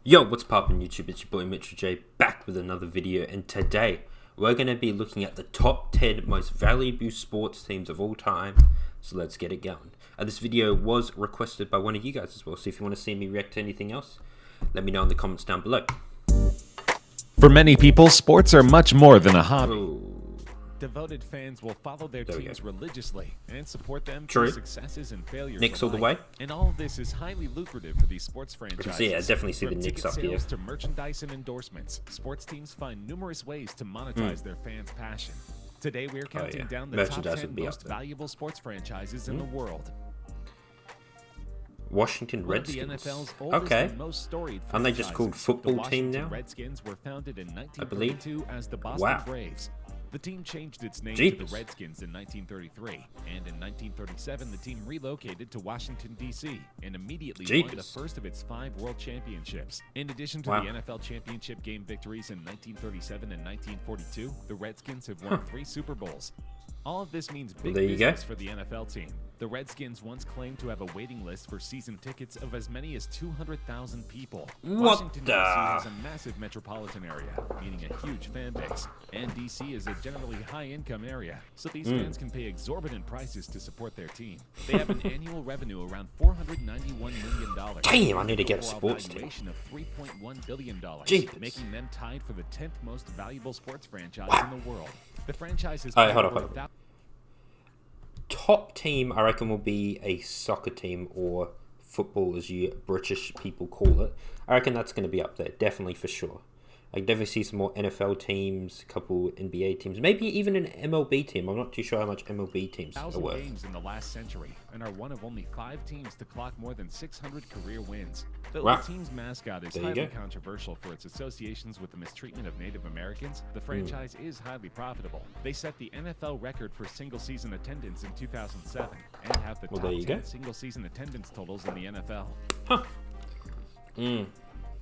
Yo, what's poppin' YouTube? It's your boy Mitchell J back with another video, and today we're going to be looking at the top 10 most valuable sports teams of all time. So let's get it going. This video was requested by one of you guys as well, so if you want to see me react to anything else, let me know in the comments down below. For many people, sports are much more than a hobby. Ooh. Devoted fans will follow their teams religiously and support them True. through successes and failures. Knicks all the way. And all of this is highly lucrative for these sports franchises. Yeah, I definitely see the From Knicks ticket up here. sales to merchandise and endorsements, sports teams find numerous ways to monetize their fans' passion. Today, we're counting down the top Merchandise 10 would be most up there. valuable sports franchises in the world. Washington One of the Redskins. NFL's oldest Okay. and most storied Aren't they just called franchises, football the team Washington now? Redskins were founded in believe. 1932 as the Boston Wow. Braves. The team changed its name to Jeepers. the Redskins in 1933, and in 1937 the team relocated to Washington, D.C., and immediately won the Jeepers. first of its 5 world championships. In addition to Wow. the NFL championship game victories in 1937 and 1942, the Redskins have won 3 Super Bowls. All of this means big there you go. business for the NFL team. The Redskins once claimed to have a waiting list for season tickets of as many as 200,000 people. What Washington, D.C. the- has a massive metropolitan area, meaning a huge fan base. And D.C. is a generally high-income area, so these fans can pay exorbitant prices to support their team. They have an annual revenue around $491 million. Damn, I need to get a Overall sports team. valuation of $3.1 billion, Jeepers. making them tied for the 10th most valuable sports franchise in the world. The franchise has Alright, hold paid on, over hold on. Top team, I reckon, will be a soccer team or football, as you British people call it. I reckon that's going to be up there, definitely for sure. I can definitely see some more NFL teams, a couple NBA teams, maybe even an MLB team. I'm not too sure how much MLB teams are 1,000 worth. games in the last century and are one of only 5 teams to clock more than 600 career wins. Though Wow. the team's mascot is There you highly go. controversial for its associations with the mistreatment of Native Americans, the franchise is highly profitable. They set the NFL record for single-season attendance in 2007 and have the Well, top there you 10 go. single-season attendance totals in the NFL. Huh.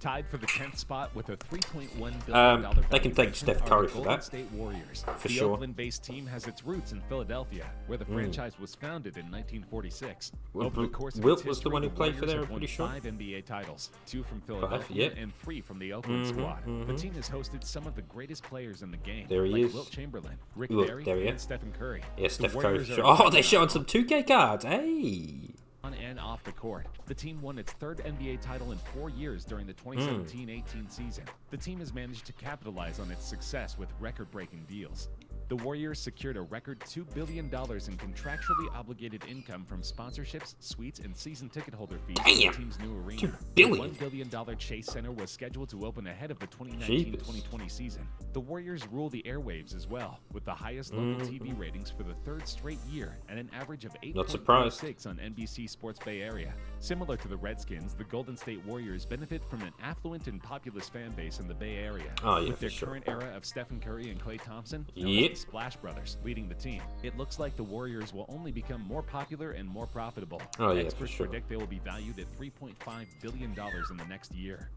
Tied for the 10th spot with a $3.1 billion They can thank valuation Steph are Curry the for Golden that. State Warriors. For the sure. Oakland-based team has its roots in Philadelphia, where the franchise was founded in 1946. Well, Over the course of Wilt its was the history, one who played for Warriors there, have I'm won pretty sure. 5 NBA titles, 2 from Philadelphia yep. and 3 from the Oakland squad. The team has hosted some of the greatest players in the game, There he like is. Wilt Chamberlain, Rick Look, Barry, there he and is. Stephen Curry. Yeah, The Steph Curry. Warriors For are sure. Oh, known they're for showing some 2K cards. Hey. on and off the court. The team won its 3rd NBA title in 4 years during the 2017-18 season. The team has managed to capitalize on its success with record-breaking deals. The Warriors secured a record $2 billion in contractually obligated income from sponsorships, suites, and season ticket holder fees for the Damn. team's new arena. $2 The billion. $1 billion Chase Center was scheduled to open ahead of the 2019-2020 season. The Warriors rule the airwaves as well, with the highest local TV ratings for the 3rd straight year and an average of Not surprised. 8.46 on NBC Sports Bay Area. Similar to the Redskins, the Golden State Warriors benefit from an affluent and populous fan base in the Bay Area. Oh, yeah, With for their sure. current era of Stephen Curry and Klay Thompson, known Yep. as the Splash Brothers, leading the team, it looks like the Warriors will only become more popular and more profitable. Oh, yeah, for Experts sure. predict they will be valued at $3.5 billion in the next year.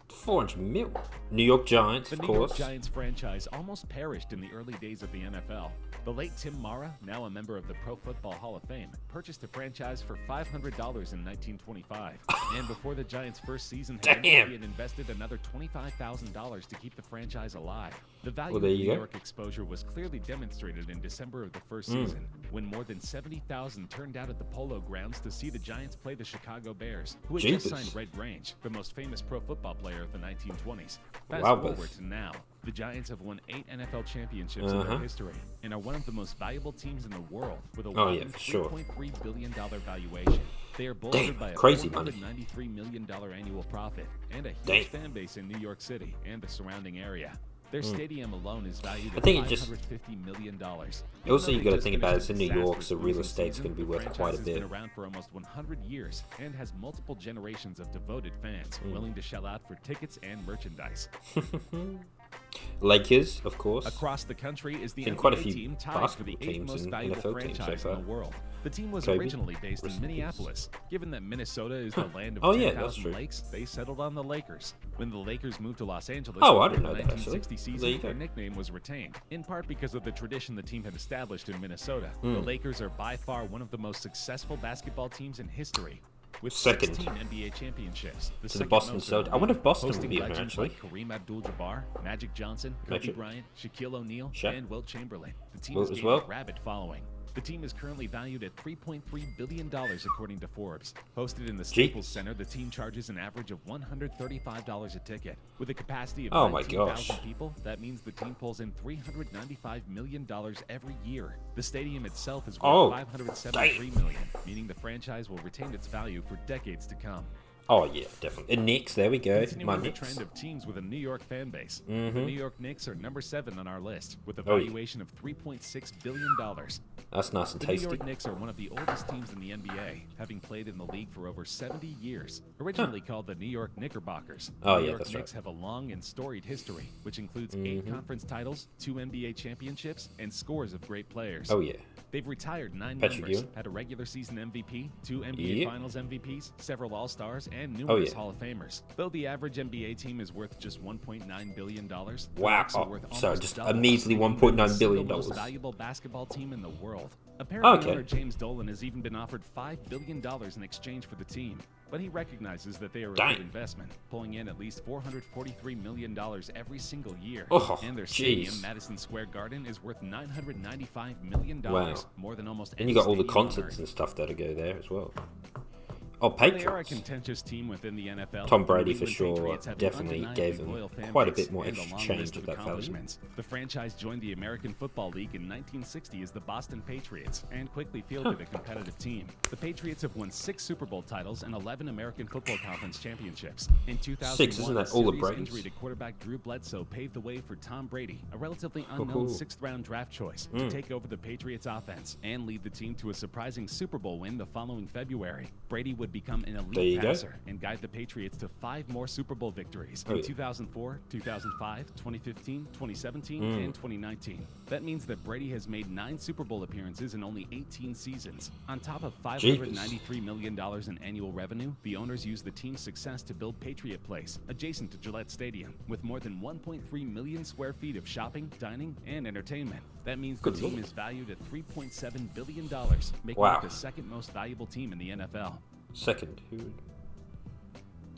400 mil. New York Giants, The of New York course. Giants franchise almost perished in the early days of the NFL. The late Tim Mara, now a member of the Pro Football Hall of Fame, purchased the franchise for $500 in 1925. And before the Giants' first season had ended, Damn. he had invested another $25,000 to keep the franchise alive. The value Well, there of you New go. York exposure was clearly demonstrated in December of the first season, when more than 70,000 turned out at the Polo Grounds to see the Giants play the Chicago Bears, who had just Jeepers. signed Red Grange, the most famous pro football player of the 1920s. Fast Wow, forward but- to now, the Giants have won 8 NFL championships in their history and are one of the most valuable teams in the world with a Oh, yeah, whopping for sure. $3.3 billion valuation. They are bolstered Damn, by a crazy money. $493 million annual profit and a huge Damn. fan base in New York City and the surrounding area. Their stadium alone is valued at think it just- $550 million. Also, you gotta think about it, it's in New York, so real estate's gonna be worth quite a bit. Been around for almost 100 years and has multiple generations of devoted fans willing to shell out for tickets and merchandise. Lakers, of course. Across the country is the Seen NBA quite a few team tied for basketball the 8th teams most and valuable NFL teams so franchise in far. the world. The team was Kobe, originally based in rest in peace. Minneapolis. Given that Minnesota is the land of Oh, yeah, that's 10,000 true. lakes, they settled on the Lakers. When the Lakers moved to Los Angeles Oh, I for didn't the know that, actually. 1960 There you season, go. their nickname was retained, in part because of the tradition the team had established in Minnesota. The Lakers are by far one of the most successful basketball teams in history. with Second. 16 NBA championships. The To the second Boston most Celtics. I wonder if Boston would hosting be on there, legends actually. like Kareem Abdul-Jabbar, Magic Johnson, Kobe Magic. Bryant, Shaquille O'Neal, Shaq. and Wilt Chamberlain. The team Wilt has as gained well. a rabid following. The team is currently valued at $3.3 billion according to Forbes. Hosted in the Staples Center, the team charges an average of $135 a ticket. With a capacity of Oh my 19,000 gosh. people, that means the team pulls in $395 million every year. The stadium itself is worth Oh, $573 million, meaning the franchise will retain its value for decades to come. Oh, yeah, definitely. And Knicks, there we go. Continuing My the Knicks. trend of teams with a New York fan base, the New York Knicks are number 7 on our list with a Oh, yeah. valuation of $3.6 billion. That's nice and The New tasty. York Knicks are one of the oldest teams in the NBA, having played in the league for over 70 years. Originally called the New York Knickerbockers, Oh, the New yeah, York that's Knicks have a long and storied history, which includes 8 conference titles, 2 NBA championships, and scores of great players. Oh, yeah. They've retired 9 Patrick members, Ewing. had a regular season MVP, 2 NBA Yeah. Finals MVPs, several All-Stars, and numerous yeah. Hall of Famers. Though the average NBA team is worth just $1.9 billion, the Wow. Knicks are Oh, worth so almost just double, a measly making them the $1.9 billion. single most valuable basketball team in the world. Apparently, Okay. owner James Dolan has even been offered $5 billion in exchange for the team. But he recognizes that they are a Dang. good investment, pulling in at least $443 million every single year. Oh, and their stadium, jeez. Madison Square Garden, is worth $995 million, Wow. more than almost And any you got all the stadium on concerts Earth. and stuff that'll go there as well. Oh, They are a Patriots. contentious team within the NFL. Tom The Brady, New for England sure, Patriots have an definitely undeniably gave him loyal fan quite a base bit more and a extra long change list of of that value. accomplishments. The franchise joined the American Football League in 1960 as the Boston Patriots and quickly fielded a competitive team. The Patriots have won 6 Super Bowl titles and 11 American Football Conference championships. In 2001, 6, isn't that all the a serious Bradys? injury to quarterback Drew Bledsoe paved the way for Tom Brady, a relatively unknown Hoo-hoo. 6th-round draft choice, to take over the Patriots offense and lead the team to a surprising Super Bowl win the following February. Brady would become an There elite you go. passer and guide the Patriots to 5 more Super Bowl victories Oh, in yeah. 2004, 2005, 2015, 2017, and 2019. That means that Brady has made 9 Super Bowl appearances in only 18 seasons. On top of $593 million in annual revenue, the owners use the team's success to build Patriot Place, adjacent to Gillette Stadium, with more than 1.3 million square feet of shopping, dining, and entertainment. That means the Good team lord. is valued at $3.7 billion, making Wow. it the second most valuable team in the NFL. Second. Who?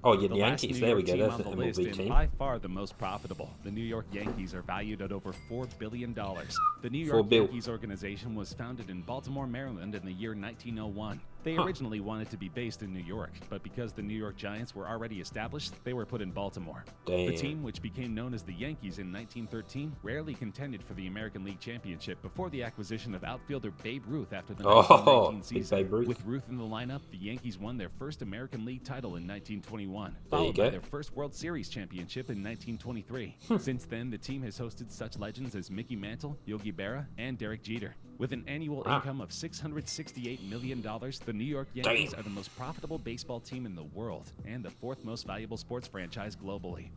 Oh, yeah, the The last Yankees. New There we York go. team That's on the the list MLB and team. by far the most profitable. The New York Yankees are valued at over $4 billion. The New $4 York bill. Yankees organization was founded in Baltimore, Maryland in the year 1901. They originally wanted to be based in New York, but because the New York Giants were already established, they were put in Baltimore. The Damn. team, which became known as the Yankees in 1913, rarely contended for the American League Championship before the acquisition of outfielder Babe Ruth after the Oh, 1919 big season. Babe Ruth. With Ruth in the lineup, the Yankees won their first American League title in 1921, There you followed by go. their first World Series championship in 1923. Since then, the team has hosted such legends as Mickey Mantle, Yogi Berra, and Derek Jeter. With an annual Wow. income of $668 million, the New York Yankees are the most profitable baseball team in the world and the 4th most valuable sports franchise globally.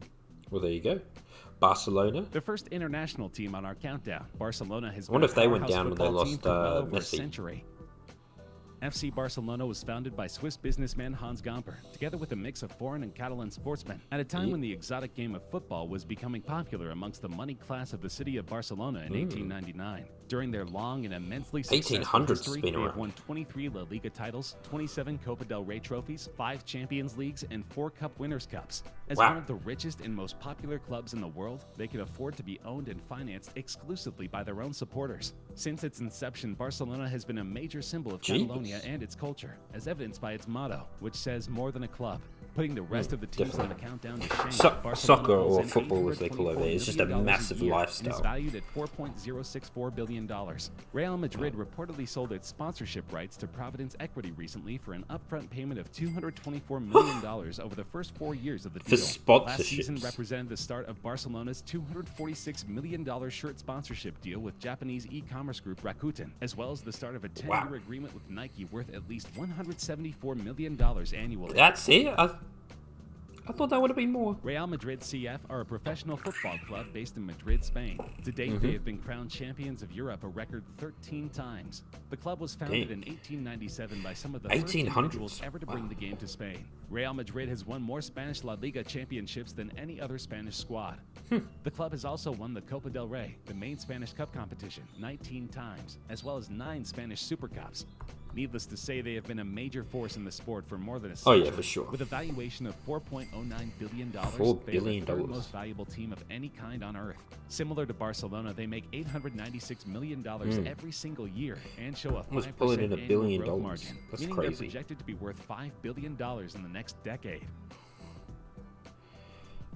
Well, there you go. Barcelona. The first international team on our countdown, Barcelona has wonder been if they a went powerhouse down when they football team lost, for well over a Messi. century. FC Barcelona was founded by Swiss businessman Hans Gamper, together with a mix of foreign and Catalan sportsmen, at a time when the exotic game of football was becoming popular amongst the money class of the city of Barcelona in 1899. During their long and immensely successful 1800s history, been they have around. won 23 La Liga titles, 27 Copa del Rey trophies, 5 Champions Leagues, and 4 Cup Winners' Cups. As Wow. one of the richest and most popular clubs in the world, they can afford to be owned and financed exclusively by their own supporters. Since its inception, Barcelona has been a major symbol of Jeepers. Catalonia and its culture, as evidenced by its motto, which says more than a club. Putting the rest of the teams on the countdown to shame, Barcelona Soccer pulls or in football, as they call it, $824 is just a million massive year and lifestyle. is valued at $4.064 billion. Real Madrid reportedly sold its sponsorship rights to Providence Equity recently for an upfront payment of $224 million over the first 4 years of the For deal. Last season sponsorships. represented the start of Barcelona's $246 million shirt sponsorship deal with Japanese e-commerce group Rakuten, as well as the start of a 10-year Wow. agreement with Nike worth at least $174 million annually. That's it? I thought that would have been more. Real Madrid CF are a professional football club based in Madrid, Spain. To date, they have been crowned champions of Europe a record 13 times. The club was founded Damn. in 1897 by some of the first 1800s. individuals ever to bring Wow. the game to Spain. Real Madrid has won more Spanish La Liga championships than any other Spanish squad. The club has also won the Copa del Rey, the main Spanish cup competition, 19 times, as well as 9 Spanish Super Cups. Needless to say, they have been a major force in the sport for more than a Oh century. yeah, for sure. With a valuation of $4.09 billion, $4 they are the billion. third most valuable team of any kind on earth. Similar to Barcelona, they make $896 million every single year and show a 5% pull it in $1 annual billion. growth margin, That's meaning crazy. they're projected to be worth $5 billion in the next decade.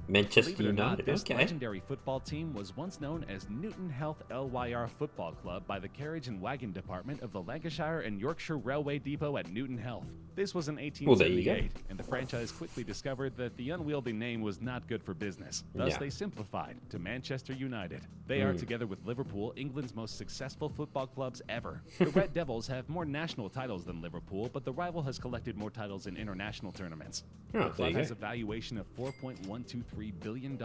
Manchester Believe it or not, United. this Okay. legendary football team was once known as Newton Heath LYR Football Club by the Carriage and Wagon Department of the Lancashire and Yorkshire Railway Depot at Newton Heath. This was in Well, there you 1878, and the franchise quickly discovered that the unwieldy name was not good for business. Thus, Yeah. they simplified to Manchester United. They are, together with Liverpool, England's most successful football clubs ever. The Red Devils have more national titles than Liverpool, but the rival has collected more titles in international tournaments. Oh, The there club you has go. a valuation of $4.123 billion,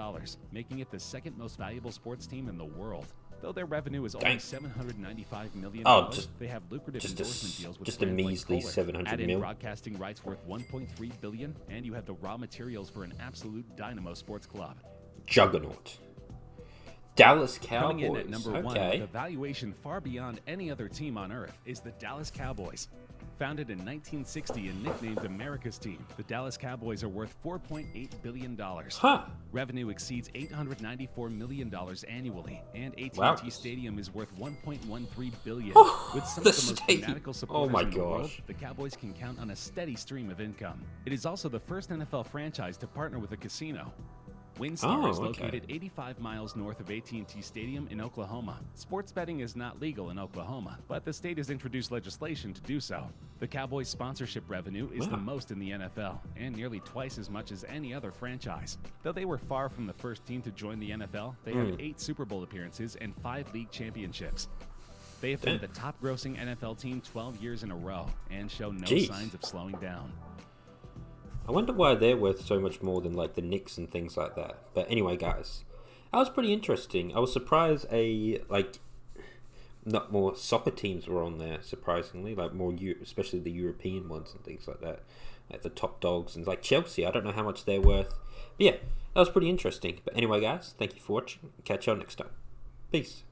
making it the second most valuable sports team in the world. Though their revenue is only Dang. $795 million, Oh, they have lucrative just a endorsement deals with just a brands like measly Kohler. 700 Add in mil. broadcasting rights worth $1.3 billion, and you have the raw materials for an absolute dynamo sports club. Juggernaut. Dallas Cowboys. Coming in at number one, okay. with a valuation far beyond any other team on earth, is the Dallas Cowboys. Founded in 1960 and nicknamed America's Team, the Dallas Cowboys are worth $4.8 billion. Huh. Revenue exceeds $894 million annually, and AT&T Wow. Stadium is worth $1.13 billion. Oh, With some the of the most stadium. fanatical Oh supporters my in the world, gosh. the Cowboys can count on a steady stream of income. It is also the first NFL franchise to partner with a casino. WinStar is Oh, okay. located 85 miles north of AT&T Stadium in Oklahoma. Sports betting is not legal in Oklahoma, but the state has introduced legislation to do so. The Cowboys' sponsorship revenue is the Wow. most in the NFL, and nearly twice as much as any other franchise. Though they were far from the first team to join the NFL, they have 8 Super Bowl appearances and 5 league championships. They have been the top-grossing NFL team 12 years in a row and show no Jeez. signs of slowing down. I wonder why they're worth so much more than like the Knicks and things like that. But anyway, guys, that was pretty interesting. I was surprised not more soccer teams were on there. Surprisingly, like more especially the European ones and things like that, like the top dogs and like Chelsea. I don't know how much they're worth. But yeah, that was pretty interesting. But anyway, guys, thank you for watching. Catch you all next time. Peace.